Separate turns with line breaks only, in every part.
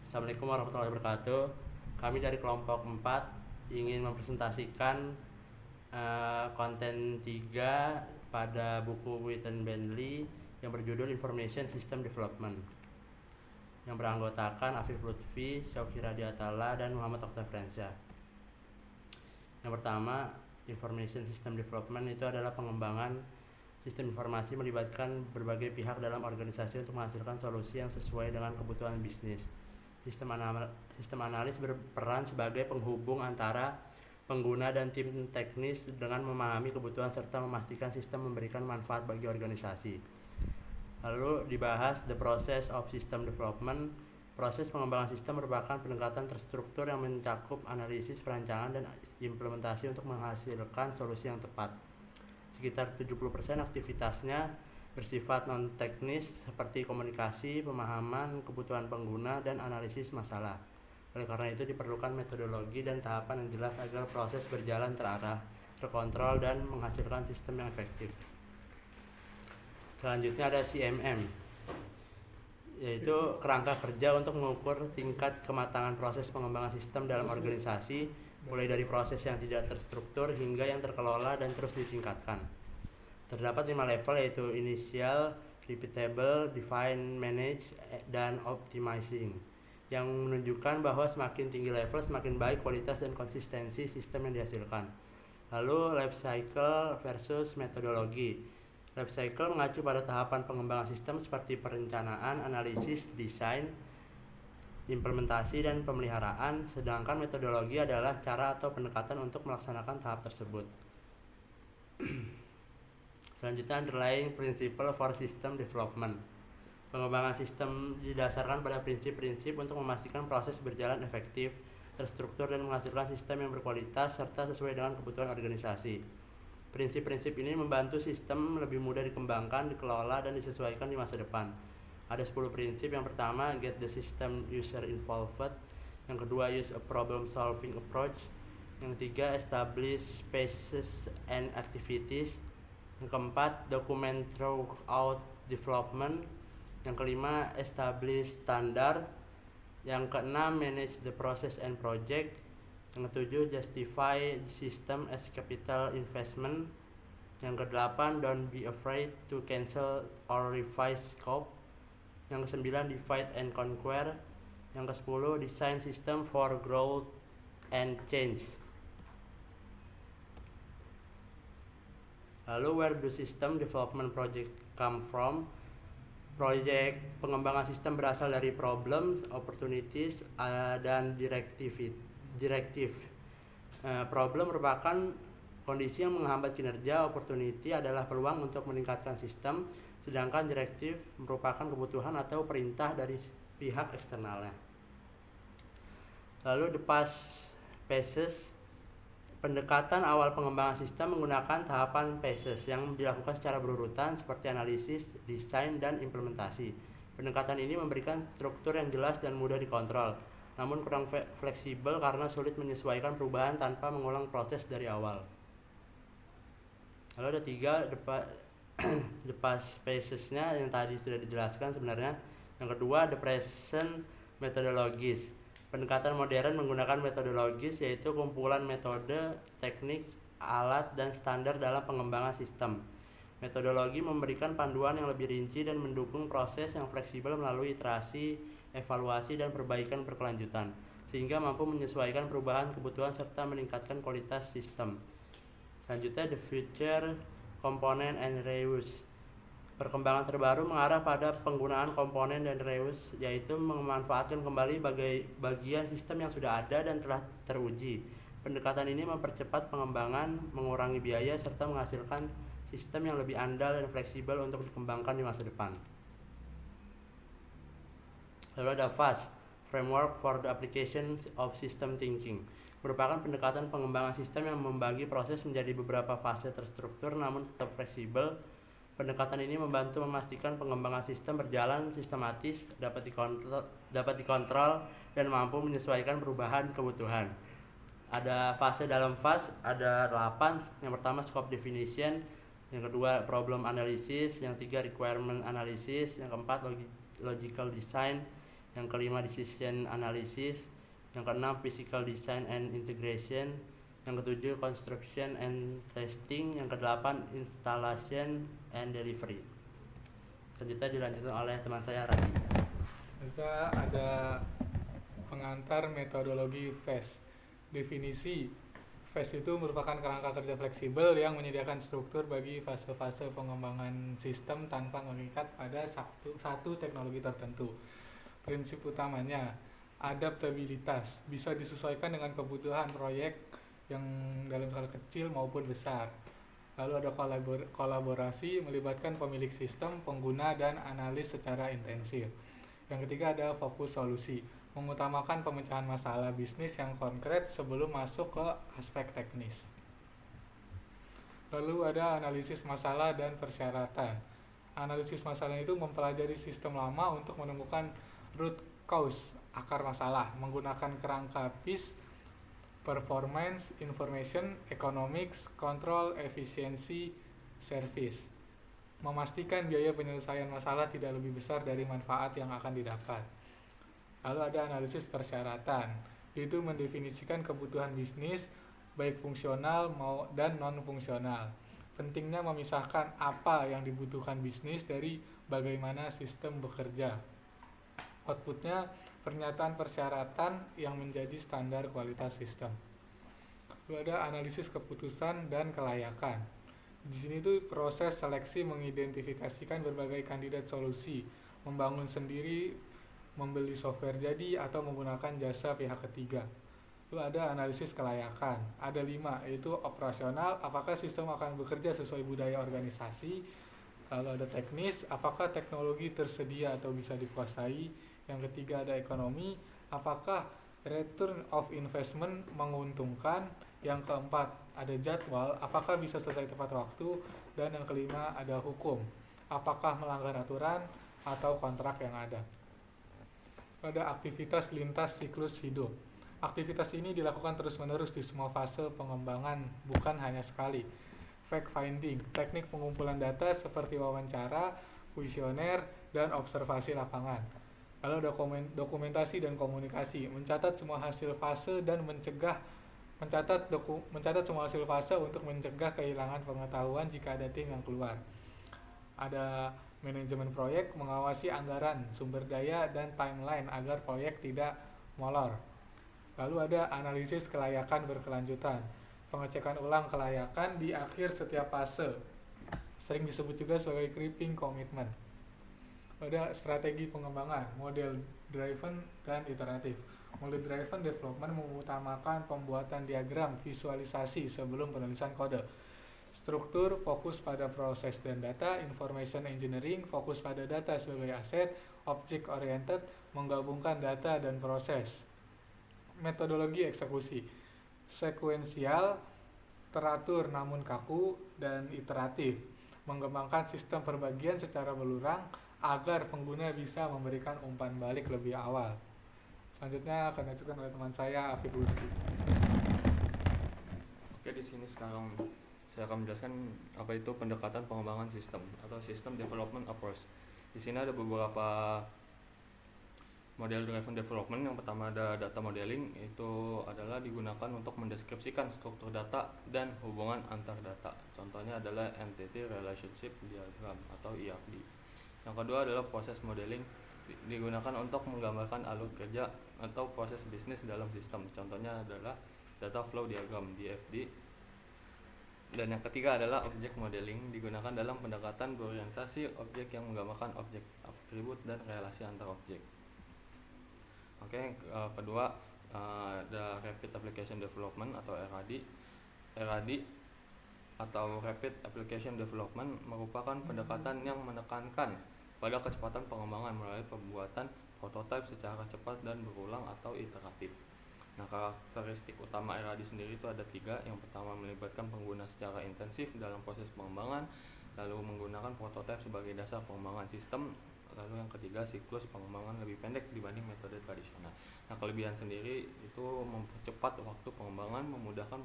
Assalamualaikum warahmatullahi wabarakatuh. Kami dari kelompok 4 ingin mempresentasikan konten 3 pada buku Witten Bentley yang berjudul Information System Development, yang beranggotakan Afif Lutfi, Syauki Radiatala, dan Muhammad Oktav Friansyah. Yang pertama, Information System Development itu adalah pengembangan sistem informasi melibatkan berbagai pihak dalam organisasi untuk menghasilkan solusi yang sesuai dengan kebutuhan bisnis. Sistem analis berperan sebagai penghubung antara pengguna dan tim teknis dengan memahami kebutuhan serta memastikan sistem memberikan manfaat bagi organisasi. Lalu dibahas the process of system development. Proses pengembangan sistem merupakan pendekatan terstruktur yang mencakup analisis, perancangan, dan implementasi untuk menghasilkan solusi yang tepat. Sekitar 70% aktivitasnya bersifat non-teknis seperti komunikasi, pemahaman kebutuhan pengguna, dan analisis masalah. Oleh karena itu diperlukan metodologi dan tahapan yang jelas agar proses berjalan terarah, terkontrol, dan menghasilkan sistem yang efektif. Selanjutnya ada CMM, yaitu kerangka kerja untuk mengukur tingkat kematangan proses pengembangan sistem dalam organisasi, mulai dari proses yang tidak terstruktur hingga yang terkelola dan terus ditingkatkan. Terdapat 5 level, yaitu initial, repeatable, define, manage, dan optimizing, yang menunjukkan bahwa semakin tinggi level semakin baik kualitas dan konsistensi sistem yang dihasilkan. Lalu life cycle versus metodologi. Life cycle mengacu pada tahapan pengembangan sistem seperti perencanaan, analisis, desain, implementasi, dan pemeliharaan, sedangkan metodologi adalah cara atau pendekatan untuk melaksanakan tahap tersebut. Selanjutnya, underlying principle for system development. Pengembangan sistem didasarkan pada prinsip-prinsip untuk memastikan proses berjalan efektif, terstruktur, dan menghasilkan sistem yang berkualitas serta sesuai dengan kebutuhan organisasi. Prinsip-prinsip ini membantu sistem lebih mudah dikembangkan, dikelola, dan disesuaikan di masa depan. Ada 10 prinsip. Yang pertama, get the system user involved. Yang kedua, use a problem solving approach. Yang ketiga, establish phases and activities. Yang keempat, document throughout development. Yang kelima, establish standard. Yang keenam, manage the process and project. Yang ketujuh, justify the system as capital investment. Yang kedelapan, don't be afraid to cancel or revise scope. Yang kesembilan, divide and conquer. Yang kesepuluh, design system for growth and change. Lalu, where do system development project come from? Proyek pengembangan sistem berasal dari problem, opportunities, dan directive. Problem merupakan kondisi yang menghambat kinerja, opportunity adalah peluang untuk meningkatkan sistem, sedangkan directive merupakan kebutuhan atau perintah dari pihak eksternalnya. Lalu the phases. Pendekatan awal pengembangan sistem menggunakan tahapan phases yang dilakukan secara berurutan seperti analisis, desain, dan implementasi. Pendekatan ini memberikan struktur yang jelas dan mudah dikontrol, namun kurang fleksibel karena sulit menyesuaikan perubahan tanpa mengulang proses dari awal. Lalu ada 3 the past phases-nya yang tadi sudah dijelaskan sebenarnya. Yang kedua, the present methodologies. Pendekatan modern menggunakan metodologis, yaitu kumpulan metode, teknik, alat, dan standar dalam pengembangan sistem. Metodologi memberikan panduan yang lebih rinci dan mendukung proses yang fleksibel melalui iterasi, evaluasi, dan perbaikan berkelanjutan, sehingga mampu menyesuaikan perubahan kebutuhan serta meningkatkan kualitas sistem. Selanjutnya, the future component and reuse. Perkembangan terbaru mengarah pada penggunaan komponen dan reuse, yaitu memanfaatkan kembali bagian sistem yang sudah ada dan telah teruji. Pendekatan ini mempercepat pengembangan, mengurangi biaya, serta menghasilkan sistem yang lebih andal dan fleksibel untuk dikembangkan di masa depan. Lalu ada FAST, Framework for the Application of System Thinking. Merupakan pendekatan pengembangan sistem yang membagi proses menjadi beberapa fase terstruktur namun tetap fleksibel. Pendekatan ini membantu memastikan pengembangan sistem berjalan sistematis, dapat dikontrol, dan mampu menyesuaikan perubahan kebutuhan. Ada fase dalam fase, ada 8. Yang pertama, scope definition. Yang kedua, problem analysis. Yang ketiga, requirement analysis. Yang keempat, logical design. Yang kelima decision analysis. Yang keenam physical design and integration. Yang ketujuh construction and testing. Yang kedelapan installation and delivery. Selanjutnya dilanjutkan oleh teman saya Radi.
Kita ada pengantar metodologi FAST. Definisi FAST itu merupakan kerangka kerja fleksibel yang menyediakan struktur bagi fase-fase pengembangan sistem tanpa mengikat pada satu teknologi tertentu. Prinsip utamanya, adaptabilitas, bisa disesuaikan dengan kebutuhan proyek yang dalam skala kecil maupun besar. Lalu ada kolaborasi, melibatkan pemilik sistem, pengguna, dan analis secara intensif. Yang ketiga ada fokus solusi, mengutamakan pemecahan masalah bisnis yang konkret sebelum masuk ke aspek teknis. Lalu ada analisis masalah dan persyaratan. Analisis masalah itu mempelajari sistem lama untuk menemukan root cause, akar masalah, menggunakan kerangka PIS, performance, information, economics, control, efisiensi, service. Memastikan biaya penyelesaian masalah tidak lebih besar dari manfaat yang akan didapat. Lalu ada analisis persyaratan, yaitu mendefinisikan kebutuhan bisnis, baik fungsional dan non-fungsional. Pentingnya memisahkan apa yang dibutuhkan bisnis dari bagaimana sistem bekerja. Outputnya pernyataan persyaratan yang menjadi standar kualitas sistem. Lalu ada analisis keputusan dan kelayakan. Di sini tuh proses seleksi mengidentifikasikan berbagai kandidat solusi, membangun sendiri, membeli software jadi, atau menggunakan jasa pihak ketiga. Lalu ada analisis kelayakan, ada 5, yaitu operasional, apakah sistem akan bekerja sesuai budaya organisasi. Lalu ada teknis, apakah teknologi tersedia atau bisa dikuasai. Yang ketiga ada ekonomi, apakah return of investment menguntungkan. Yang keempat ada jadwal, apakah bisa selesai tepat waktu. Dan yang kelima ada hukum, apakah melanggar aturan atau kontrak yang ada. Ada aktivitas lintas siklus hidup. Aktivitas ini dilakukan terus-menerus di semua fase pengembangan, bukan hanya sekali. Fact finding, teknik pengumpulan data seperti wawancara, kuesioner, dan observasi lapangan. Lalu ada dokumentasi dan komunikasi, mencatat semua hasil fase dan mencatat semua hasil fase untuk mencegah kehilangan pengetahuan jika ada tim yang keluar. Ada manajemen proyek, mengawasi anggaran, sumber daya, dan timeline agar proyek tidak molor. Lalu ada analisis kelayakan berkelanjutan, pengecekan ulang kelayakan di akhir setiap fase, sering disebut juga sebagai creeping commitment. Ada strategi pengembangan, model driven dan iteratif. Model driven development mengutamakan pembuatan diagram visualisasi sebelum penulisan kode. Struktur fokus pada proses dan data, information engineering fokus pada data sebagai aset, object oriented menggabungkan data dan proses. Metodologi eksekusi, sekuensial, teratur namun kaku, dan iteratif, mengembangkan sistem perbagian secara berulang agar pengguna bisa memberikan umpan balik lebih awal. Selanjutnya akan dilanjutkan oleh teman saya Afif Lutfi.
Oke, di sini sekarang saya akan menjelaskan apa itu pendekatan pengembangan sistem atau system development approach. Di sini ada beberapa model driven development. Yang pertama ada data modeling, itu adalah digunakan untuk mendeskripsikan struktur data dan hubungan antar data. Contohnya adalah Entity Relationship Diagram atau ERD. Yang kedua adalah proses modeling, digunakan untuk menggambarkan alur kerja atau proses bisnis dalam sistem. Contohnya adalah Data Flow Diagram DFD. Dan yang ketiga adalah object modeling, digunakan dalam pendekatan berorientasi objek yang menggambarkan objek, atribut, dan relasi antar objek. Oke, kedua ada Rapid Application Development atau RAD. RAD atau Rapid Application Development merupakan pendekatan yang menekankan pada kecepatan pengembangan melalui pembuatan prototipe secara cepat dan berulang atau iteratif. Nah, karakteristik utama RAD sendiri itu ada 3. Yang pertama melibatkan pengguna secara intensif dalam proses pengembangan, lalu menggunakan prototipe sebagai dasar pengembangan sistem, lalu yang ketiga siklus pengembangan lebih pendek dibanding metode tradisional. Nah, kelebihan sendiri itu mempercepat waktu pengembangan, memudahkan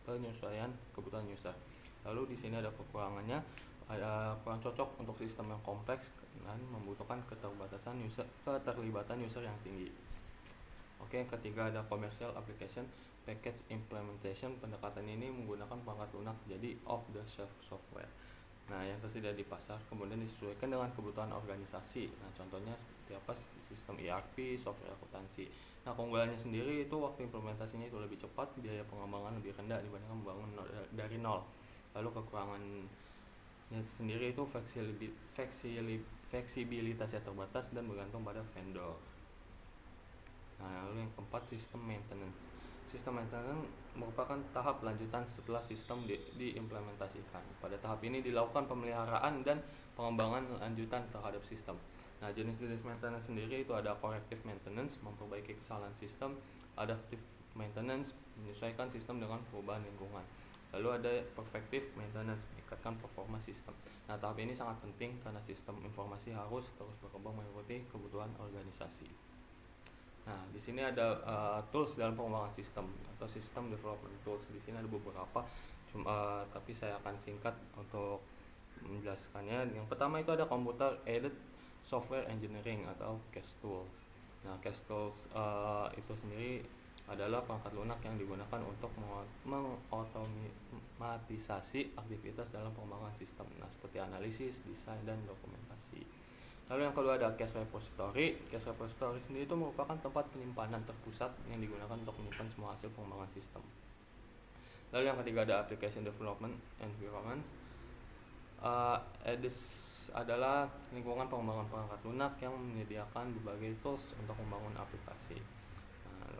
penyesuaian kebutuhan user. Lalu di sini ada kekurangannya, kurang cocok untuk sistem yang kompleks dan membutuhkan keterlibatan user yang tinggi. Oke, yang ketiga ada commercial application package implementation. Pendekatan ini menggunakan perangkat lunak, jadi off the shelf software. Nah, yang tersedia di pasar kemudian disesuaikan dengan kebutuhan organisasi. Nah, contohnya seperti apa? Sistem ERP, software akuntansi. Nah, keunggulannya sendiri itu waktu implementasinya itu lebih cepat, biaya pengembangan lebih rendah dibandingkan membangun dari nol. Lalu kekurangannya sendiri itu fleksibilitasnya terbatas dan bergantung pada vendor. Nah, lalu yang keempat, sistem maintenance. Sistem maintenance merupakan tahap lanjutan setelah sistem diimplementasikan. Pada tahap ini dilakukan pemeliharaan dan pengembangan lanjutan terhadap sistem. Nah, jenis-jenis maintenance sendiri itu ada corrective maintenance, memperbaiki kesalahan sistem; adaptive maintenance, menyesuaikan sistem dengan perubahan lingkungan; lalu ada preventive maintenance, meningkatkan performa sistem. Nah, tahap ini sangat penting karena sistem informasi harus terus berkembang mengikuti kebutuhan organisasi. Nah, di sini ada tools dalam pengembangan sistem atau system development tools. Di sini ada beberapa, tapi saya akan singkat untuk menjelaskannya. Yang pertama itu ada computer aided software engineering atau CAS tools. Nah, CAS tools itu sendiri adalah perangkat lunak yang digunakan untuk mengotomatisasi aktivitas dalam pengembangan sistem. Nah, seperti analisis, desain, dan dokumentasi. Lalu yang kedua ada cache repository. Cache repository sendiri itu merupakan tempat penyimpanan terpusat yang digunakan untuk menyimpan semua hasil pengembangan sistem. Lalu yang ketiga ada application development environment. EDIS adalah lingkungan pengembangan perangkat lunak yang menyediakan berbagai tools untuk membangun aplikasi.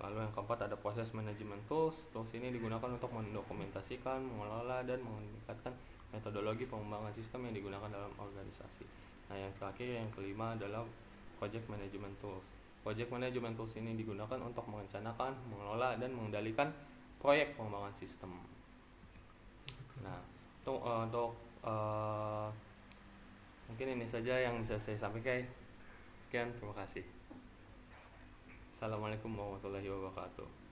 Lalu yang keempat ada process management tools. Tools ini digunakan untuk mendokumentasikan, mengelola, dan meningkatkan metodologi pengembangan sistem yang digunakan dalam organisasi. Nah, yang terakhir, yang kelima adalah project management tools. Project management tools ini digunakan untuk merencanakan, mengelola, dan mengendalikan proyek pengembangan sistem. Nah, untuk mungkin ini saja yang bisa saya sampaikan. Sekian, terima kasih. Assalamualaikum warahmatullahi wabarakatuh.